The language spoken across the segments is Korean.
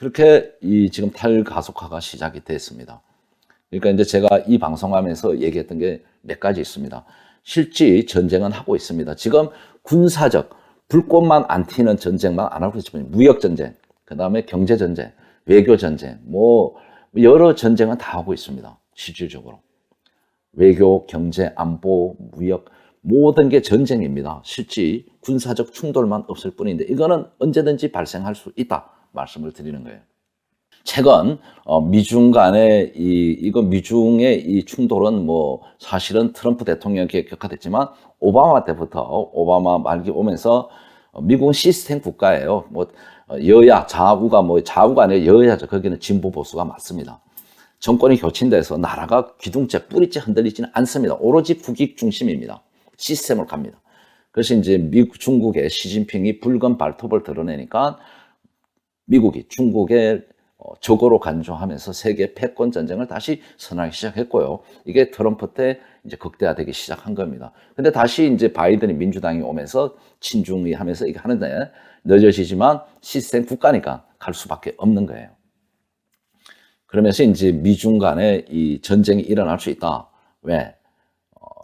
그렇게 지금 탈가속화가 시작이 됐습니다. 그러니까 이제 제가 이 방송하면서 얘기했던 게 몇 가지 있습니다. 실제 전쟁은 하고 있습니다. 지금 군사적 불꽃만 안 튀는 전쟁만 안 하고 있지만 무역 전쟁, 그 다음에 경제 전쟁, 외교 전쟁, 뭐 여러 전쟁은 다 하고 있습니다. 실질적으로 외교, 경제, 안보, 무역 모든 게 전쟁입니다. 실제 군사적 충돌만 없을 뿐인데 이거는 언제든지 발생할 수 있다 말씀을 드리는 거예요. 최근 미중 간의 이거 미중의 이 충돌은 뭐 사실은 트럼프 대통령에게 격화됐지만 오바마 때부터 오바마 말기 오면서 미국은 시스템 국가예요. 뭐 여야 좌우가 뭐 좌우가 아니라 여야죠. 거기는 진보 보수가 맞습니다. 정권이 교체돼서 나라가 기둥째 뿌리째 흔들리지는 않습니다. 오로지 국익 중심입니다. 시스템을 갑니다. 그래서 이제 중국의 시진핑이 붉은 발톱을 드러내니까 미국이 중국의 적으로 간주하면서 세계 패권 전쟁을 다시 선언하기 시작했고요. 이게 트럼프 때 이제 극대화되기 시작한 겁니다. 근데 다시 이제 바이든이 민주당이 오면서 친중이 하면서 이게 하는데 늦어지지만 시스템 국가니까 갈 수밖에 없는 거예요. 그러면서 이제 미중 간에 이 전쟁이 일어날 수 있다. 왜?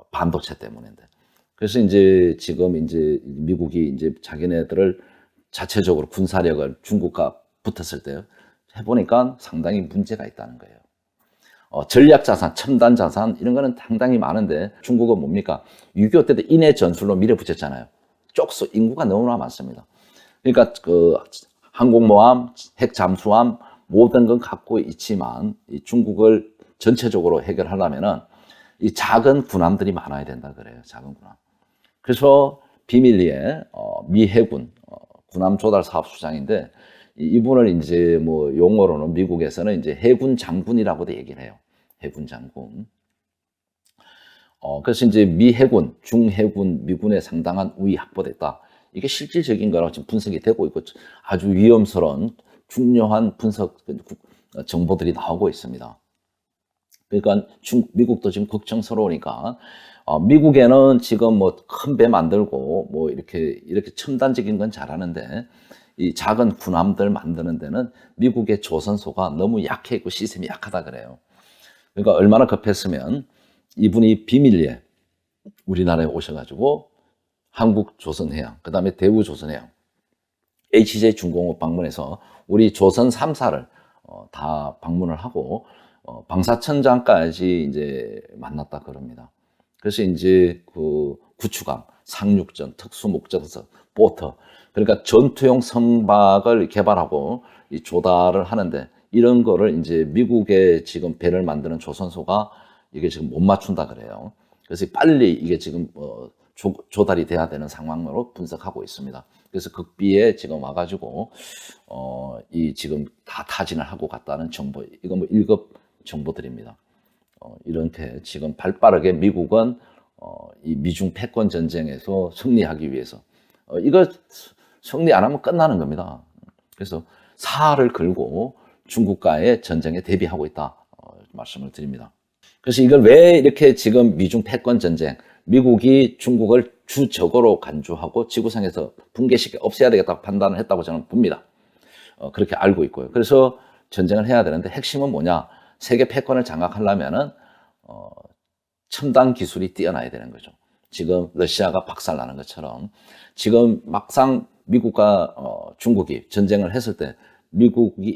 반도체 때문인데. 그래서 이제 지금 이제 미국이 이제 자기네들을 자체적으로 군사력을 중국과 붙었을 때 해보니까 상당히 문제가 있다는 거예요. 전략 자산, 첨단 자산 이런 거는 상당히 많은데 중국은 뭡니까? 6.25 때도 인해 전술로 밀어붙였잖아요. 쪽수 인구가 너무나 많습니다. 그러니까 그 항공모함, 핵 잠수함 모든 건 갖고 있지만 이 중국을 전체적으로 해결하려면은 이 작은 군함들이 많아야 된다 그래요. 작은 군함. 그래서 비밀리에 미 해군 군함 조달 사업 수장인데 이분을 이제 뭐 용어로는 미국에서는 이제 해군 장군이라고도 얘기를 해요. 해군 장군. 그래서 이제 미 해군, 중해군, 미군에 상당한 우위 확보됐다. 이게 실질적인 거라고 지금 분석이 되고 있고 아주 위험스러운 중요한 분석 정보들이 나오고 있습니다. 그러니까 미국도 지금 걱정스러우니까 미국에는 지금 뭐 큰 배 만들고 뭐 이렇게 첨단적인 건 잘하는데 이 작은 군함들 만드는 데는 미국의 조선소가 너무 약해 있고 시스템이 약하다 그래요. 그러니까 얼마나 급했으면 이분이 비밀리에 우리나라에 오셔가지고 한국조선해양, 그 다음에 대우조선해양, HJ중공업 방문해서 우리 조선 3사를 다 방문을 하고 방사천장까지 이제 만났다 그럽니다. 그래서 이제 그 구축함, 상륙전, 특수목적선, 보트, 그러니까 전투용 선박을 개발하고 이 조달을 하는데 이런 거를 이제 미국의 지금 배를 만드는 조선소가 이게 지금 못 맞춘다 그래요. 그래서 빨리 이게 지금 조달이 돼야 되는 상황으로 분석하고 있습니다. 그래서 극비에 지금 와가지고 이 지금 다 타진을 하고 갔다는 정보, 이거 뭐 1급 정보들입니다. 이렇게 지금 발빠르게 미국은 이 미중 패권 전쟁에서 승리하기 위해서 이거 승리 안 하면 끝나는 겁니다. 그래서 사활을 걸고 중국과의 전쟁에 대비하고 있다 말씀을 드립니다. 그래서 이걸 왜 이렇게 지금 미중 패권 전쟁, 미국이 중국을 주적으로 간주하고 지구상에서 붕괴시켜 없애야 되겠다고 판단을 했다고 저는 봅니다. 그렇게 알고 있고요. 그래서 전쟁을 해야 되는데 핵심은 뭐냐? 세계 패권을 장악하려면은 첨단 기술이 뛰어나야 되는 거죠. 지금 러시아가 박살나는 것처럼 지금 막상 미국과 중국이 전쟁을 했을 때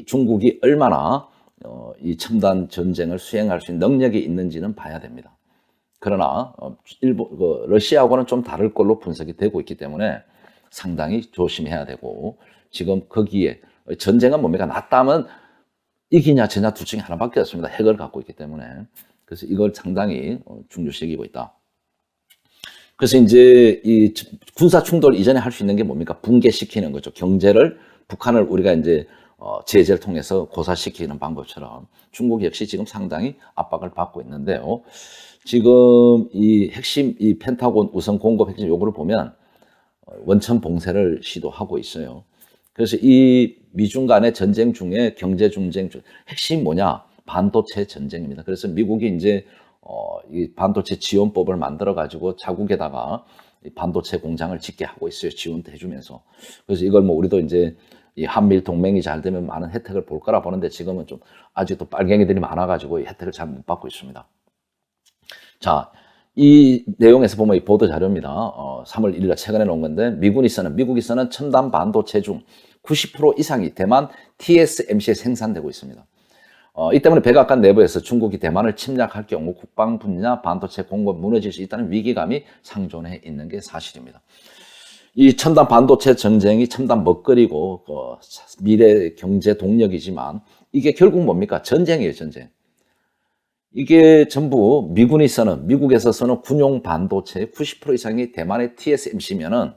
중국이 얼마나 이 첨단 전쟁을 수행할 수 있는 능력이 있는지는 봐야 됩니다. 그러나 러시아하고는 좀 다를 걸로 분석이 되고 있기 때문에 상당히 조심해야 되고 지금 거기에 전쟁은 뭡니까? 났다면 이기냐 지냐 둘 중에 하나밖에 없습니다. 핵을 갖고 있기 때문에. 그래서 이걸 상당히 중요시 여기고 있다. 그래서 이제 이 군사 충돌 이전에 할 수 있는 게 뭡니까? 붕괴시키는 거죠. 경제를 북한을 우리가 이제 제재를 통해서 고사시키는 방법처럼 중국 역시 지금 상당히 압박을 받고 있는데요. 지금 이 핵심 이 펜타곤 우선 공급 핵심 요구를 보면 원천 봉쇄를 시도하고 있어요. 그래서 이 미중 간의 전쟁 중에 경제 전쟁 중 핵심 뭐냐? 반도체 전쟁입니다. 그래서 미국이 이제 이 반도체 지원법을 만들어 가지고 자국에다가 반도체 공장을 짓게 하고 있어요. 지원도 해주면서. 그래서 이걸 뭐 우리도 이제 이 한미일 동맹이 잘 되면 많은 혜택을 볼 거라 보는데 지금은 좀 아직도 빨갱이들이 많아가지고 이 혜택을 잘 못 받고 있습니다. 자, 이 내용에서 보면 이 보도 자료입니다. 3월 1일 최근에 놓은 건데 미국이 쓰는 첨단 반도체 중 90% 이상이 대만 TSMC에 생산되고 있습니다. 이 때문에 백악관 내부에서 중국이 대만을 침략할 경우 국방 분야 반도체 공급 무너질 수 있다는 위기감이 상존해 있는 게 사실입니다. 이 첨단 반도체 전쟁이 첨단 먹거리고 미래 경제 동력이지만 이게 결국 뭡니까? 전쟁이에요, 전쟁. 이게 전부 미국에서 쓰는 군용 반도체의 90% 이상이 대만의 TSMC면은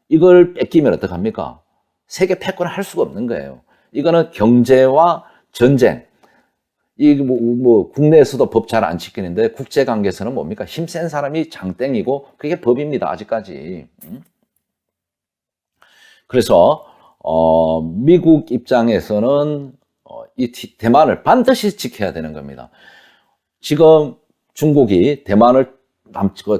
이걸 뺏기면 어떡합니까? 세계 패권을 할 수가 없는 거예요. 이거는 경제와 전쟁. 국내에서도 법 잘 안 지키는데 국제관계에서는 뭡니까? 힘센 사람이 장땡이고 그게 법입니다, 아직까지. 그래서, 미국 입장에서는 이 대만을 반드시 지켜야 되는 겁니다. 지금 중국이 대만을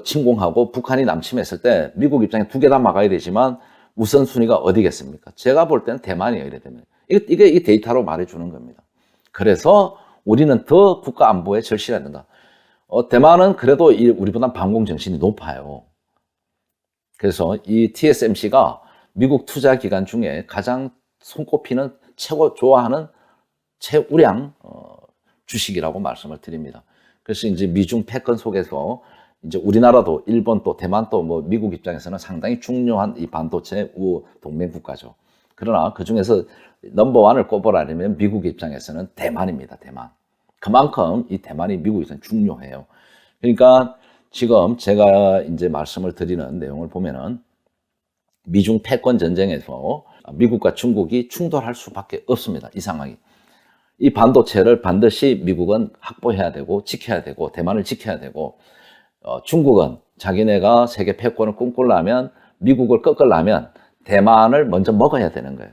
침공하고 북한이 남침했을 때 미국 입장에 두 개 다 막아야 되지만 우선순위가 어디겠습니까? 제가 볼 때는 대만이에요, 이래 되면. 이게 데이터로 말해주는 겁니다. 그래서 우리는 더 국가 안보에 절실해야 된다. 대만은 그래도 우리보다 반공 정신이 높아요. 그래서 이 TSMC가 미국 투자 기관 중에 가장 손꼽히는 최고 좋아하는 최우량 주식이라고 말씀을 드립니다. 그래서 이제 미중 패권 속에서 이제 우리나라도 일본 또 대만 또 뭐 미국 입장에서는 상당히 중요한 이 반도체 우호 동맹 국가죠. 그러나 그 중에서 넘버원을 꼽으라면 미국 입장에서는 대만입니다. 대만. 그만큼 이 대만이 미국에서는 중요해요. 그러니까 지금 제가 이제 말씀을 드리는 내용을 보면은 미중 패권 전쟁에서 미국과 중국이 충돌할 수밖에 없습니다. 이 상황이. 이 반도체를 반드시 미국은 확보해야 되고 지켜야 되고 대만을 지켜야 되고 중국은 자기네가 세계 패권을 꿈꾸려면 미국을 꺾으려면 대만을 먼저 먹어야 되는 거예요.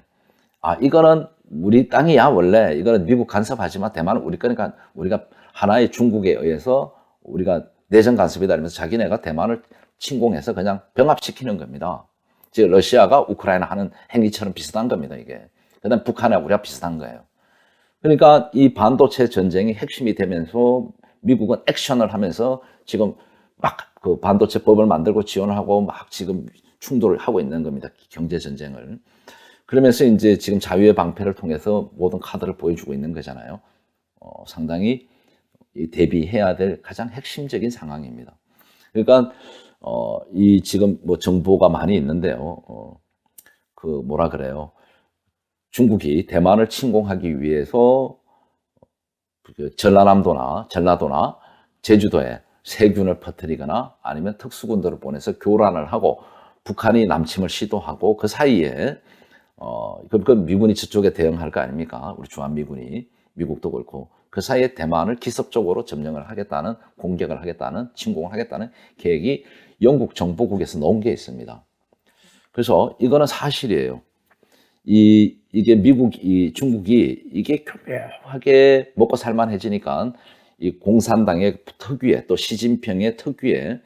이거는 우리 땅이야 원래. 이거는 미국 간섭하지만 대만은 우리 거니까 우리가 하나의 중국에 의해서 우리가 내정 간섭이다 이러면서 자기네가 대만을 침공해서 그냥 병합시키는 겁니다. 즉 러시아가 우크라이나 하는 행위처럼 비슷한 겁니다. 이게. 그다음 북한하고 우리가 비슷한 거예요. 그러니까 이 반도체 전쟁이 핵심이 되면서 미국은 액션을 하면서 지금 막 그 반도체법을 만들고 지원을 하고 막 지금 충돌을 하고 있는 겁니다. 경제 전쟁을. 그러면서 이제 지금 자유의 방패를 통해서 모든 카드를 보여주고 있는 거잖아요. 상당히 대비해야 될 가장 핵심적인 상황입니다. 그러니까 이 지금 뭐 정보가 많이 있는데요. 그 뭐라 그래요? 중국이 대만을 침공하기 위해서 전라도나 제주도에 세균을 퍼뜨리거나 아니면 특수군들을 보내서 교란을 하고 북한이 남침을 시도하고 그 사이에 그 미군이 저쪽에 대응할 거 아닙니까? 우리 주한미군이 미국도 그렇고 그 사이에 대만을 기습적으로 점령을 하겠다는 공격을 하겠다는 침공을 하겠다는 계획이 영국 정보국에서 나온 게 있습니다. 그래서 이거는 사실이에요. 이게 중국이 이게 교묘하게 먹고 살만해지니까 이 공산당의 특유의 또 시진핑의 특유의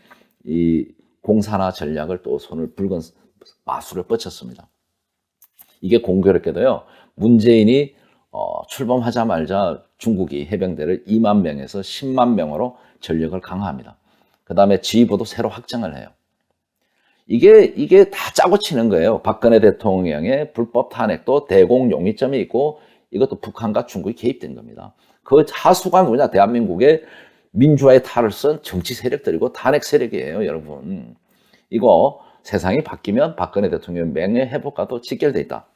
이 공산화 전략을 또 손을 붉은 마술을 뻗쳤습니다. 이게 공교롭게도요, 문재인이 출범하자마자 중국이 해병대를 2만 명에서 10만 명으로 전력을 강화합니다. 그 다음에 지휘부도 새로 확정을 해요. 이게 다 짜고 치는 거예요. 박근혜 대통령의 불법 탄핵도 대공용의점이 있고 이것도 북한과 중국이 개입된 겁니다. 그 하수가 뭐냐? 대한민국의 민주화의 탈을 쓴 정치 세력들이고 탄핵 세력이에요, 여러분. 이거 세상이 바뀌면 박근혜 대통령 명예 회복과도 직결돼 있다.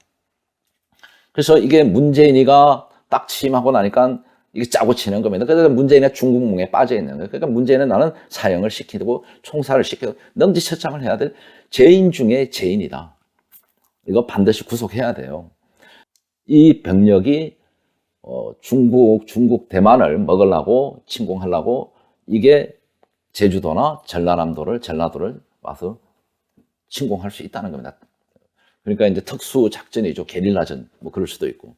그래서 이게 문재인이가 딱 취임하고 나니까 이게 짜고 치는 겁니다. 그래서 문재인의 중국몽에 빠져 있는 거예요. 그러니까 문재인은 나는 사형을 시키고 총살을 시키고 능지처참을 해야 될 죄인 중에 죄인이다. 이거 반드시 구속해야 돼요. 이 병력이 중국 대만을 먹으려고 침공하려고 이게 제주도나 전라도를 와서 침공할 수 있다는 겁니다. 그러니까 이제 특수 작전이죠. 게릴라전 뭐 그럴 수도 있고,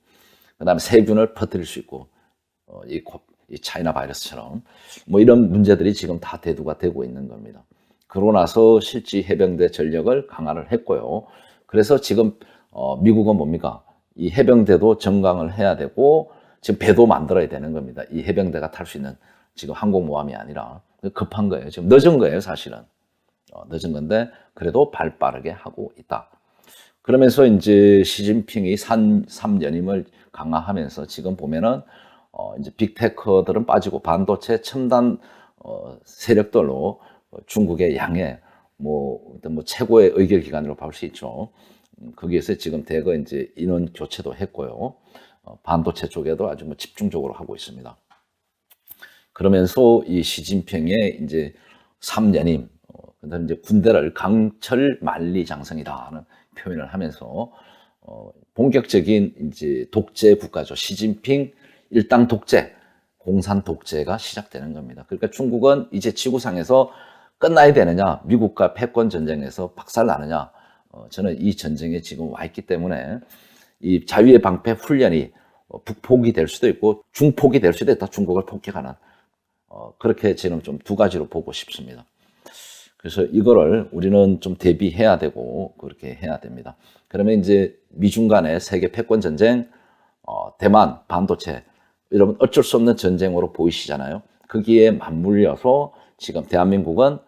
그다음에 세균을 퍼뜨릴 수 있고, 이 차이나 바이러스처럼 뭐 이런 문제들이 지금 다 대두가 되고 있는 겁니다. 그러고 나서 실제 해병대 전력을 강화를 했고요. 그래서 지금 미국은 뭡니까? 이 해병대도 정강을 해야 되고 지금 배도 만들어야 되는 겁니다. 이 해병대가 탈 수 있는 지금 항공모함이 아니라 급한 거예요. 지금 늦은 거예요, 사실은. 늦은 건데 그래도 발 빠르게 하고 있다. 그러면서 이제 시진핑이 3연임을 강화하면서 지금 보면은 이제 빅테크들은 빠지고 반도체 첨단 세력들로 중국의 양해 어떤 최고의 의결 기관으로 볼 수 있죠. 거기에서 지금 대거 이제 인원 교체도 했고요. 반도체 쪽에도 아주 집중적으로 하고 있습니다. 그러면서 이 시진핑의 이제 3연임, 그다음 이제 군대를 강철 만리장성이다라는 표현을 하면서 본격적인 이제 독재 국가죠. 시진핑 일당 독재, 공산 독재가 시작되는 겁니다. 그러니까 중국은 이제 지구상에서 끝나야 되느냐, 미국과 패권 전쟁에서 박살 나느냐, 저는 이 전쟁에 지금 와 있기 때문에 이 자유의 방패 훈련이 북폭이 될 수도 있고 중폭이 될 수도 있다. 중국을 폭격하는 그렇게 저는 좀 두 가지로 보고 싶습니다. 그래서 이거를 우리는 좀 대비해야 되고 그렇게 해야 됩니다. 그러면 이제 미중 간의 세계 패권 전쟁, 대만 반도체 여러분 어쩔 수 없는 전쟁으로 보이시잖아요. 거기에 맞물려서 지금 대한민국은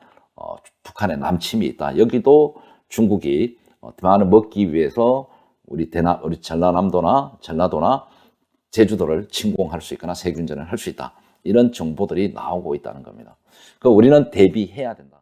북한의 남침이 있다. 여기도 중국이 대만을 먹기 위해서 우리 전라남도나 전라도나 제주도를 침공할 수 있거나 세균전을 할 수 있다. 이런 정보들이 나오고 있다는 겁니다. 우리는 대비해야 된다.